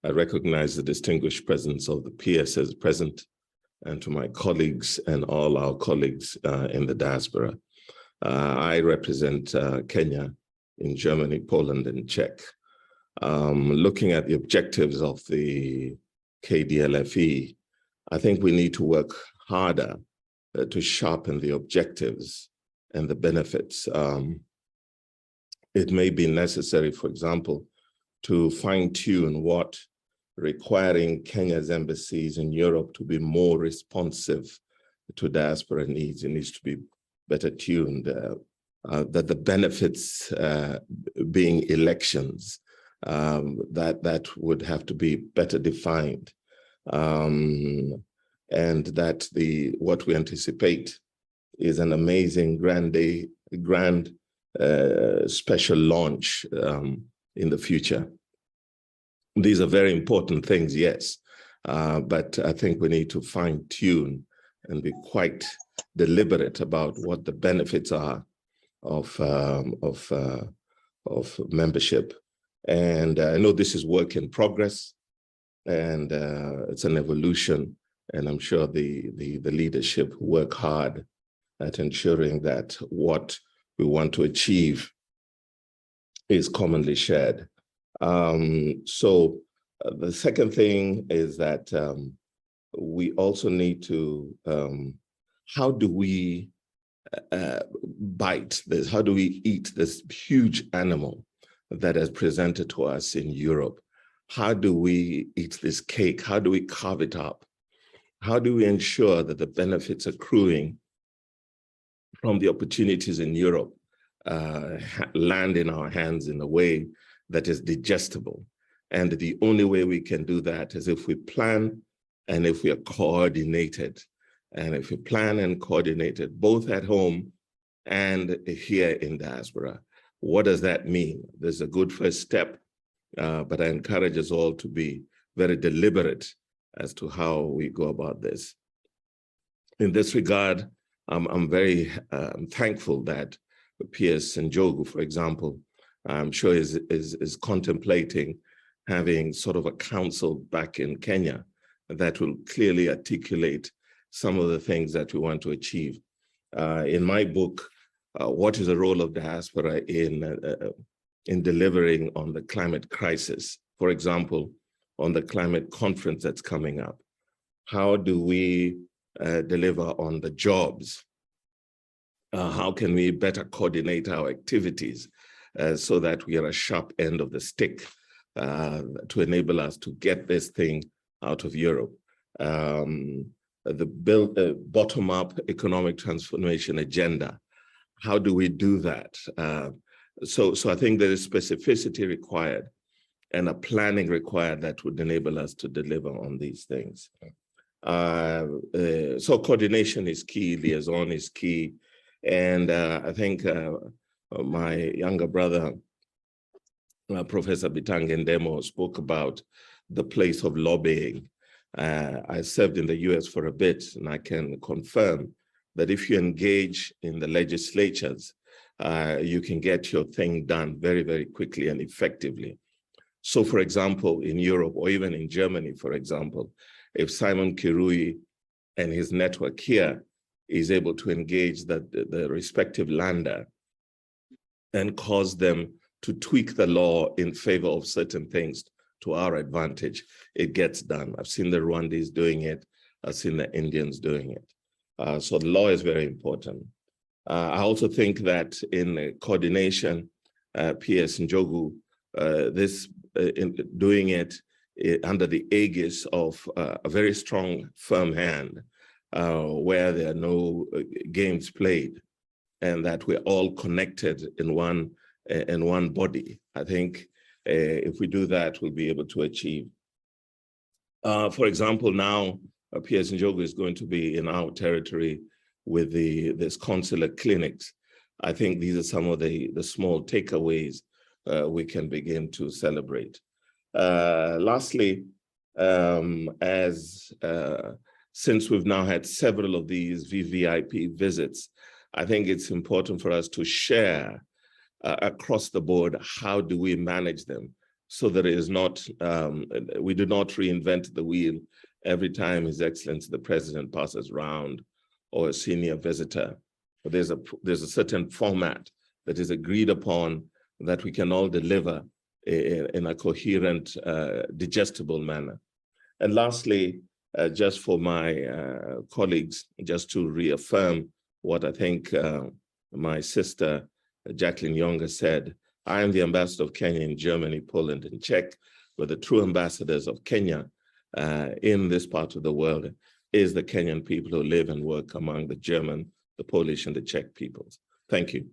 I recognize the distinguished presence of the PSs present, and to my colleagues and all our colleagues in the diaspora. I represent Kenya in Germany, Poland, and Czech. Looking at the objectives of the KDLFE, I think we need to work harder to sharpen the objectives and the benefits. It may be necessary, for example, to fine-tune what requiring Kenya's embassies in Europe to be more responsive to diaspora needs. It needs to be better tuned, that the benefits being elections, that would have to be better defined. And that what we anticipate is an amazing grand special launch in the future. These are very important things, yes, but I think we need to fine tune and be quite deliberate about what the benefits are of membership. And I know this is work in progress, and it's an evolution. And I'm sure the leadership work hard at ensuring that what we want to achieve is commonly shared. So the second thing is that we also need to, how do we bite this? How do we eat this huge animal that is presented to us in Europe? How do we eat this cake? How do we carve it up? How do we ensure that the benefits accruing from the opportunities in Europe land in our hands in a way that is digestible? And the only way we can do that is if we plan and if we are coordinated. And if we plan and coordinated both at home and here in diaspora. What does that mean? There's a good first step, but I encourage us all to be very deliberate as to how we go about this. In this regard, I'm very thankful that P.S. Njogu, for example, I'm sure is contemplating having sort of a council back in Kenya that will clearly articulate some of the things that we want to achieve. In my book, What is the Role of Diaspora in Delivering on the Climate Crisis? For example, on the climate conference that's coming up. How do we deliver on the jobs? How can we better coordinate our activities so that we are a sharp end of the stick to enable us to get this thing out of Europe? The bottom-up economic transformation agenda. How do we do that? So I think there is specificity required and a planning required that would enable us to deliver on these things. So coordination is key, liaison is key. And I think my younger brother, Professor Bitange Ndemo, spoke about the place of lobbying. I served in the US for a bit, and I can confirm that if you engage in the legislatures, you can get your thing done very, very quickly and effectively. So for example, in Europe, or even in Germany, for example, if Simon Kirui and his network here is able to engage the respective lander and cause them to tweak the law in favor of certain things to our advantage, it gets done. I've seen the Rwandese doing it. I've seen the Indians doing it. So the law is very important. I also think that in coordination, P.S. Njogu, doing it under the aegis of a very strong, firm hand, where there are no games played, and that we're all connected in one body. I think if we do that, we'll be able to achieve. For example, now P.S. Njogu is going to be in our territory with this consular clinics. I think these are some of the small takeaways we can begin to celebrate. Lastly, since we've now had several of these VVIP visits, I think it's important for us to share across the board, how do we manage them? so there is not, we do not reinvent the wheel every time His Excellency the President passes round or a senior visitor. But there's a certain format that is agreed upon that we can all deliver in a coherent, digestible manner. And lastly, just for my colleagues, just to reaffirm what I think my sister Jacqueline Younger said, I am the ambassador of Kenya in Germany, Poland, and Czech, but the true ambassadors of Kenya in this part of the world is the Kenyan people who live and work among the German, the Polish, and the Czech peoples. Thank you.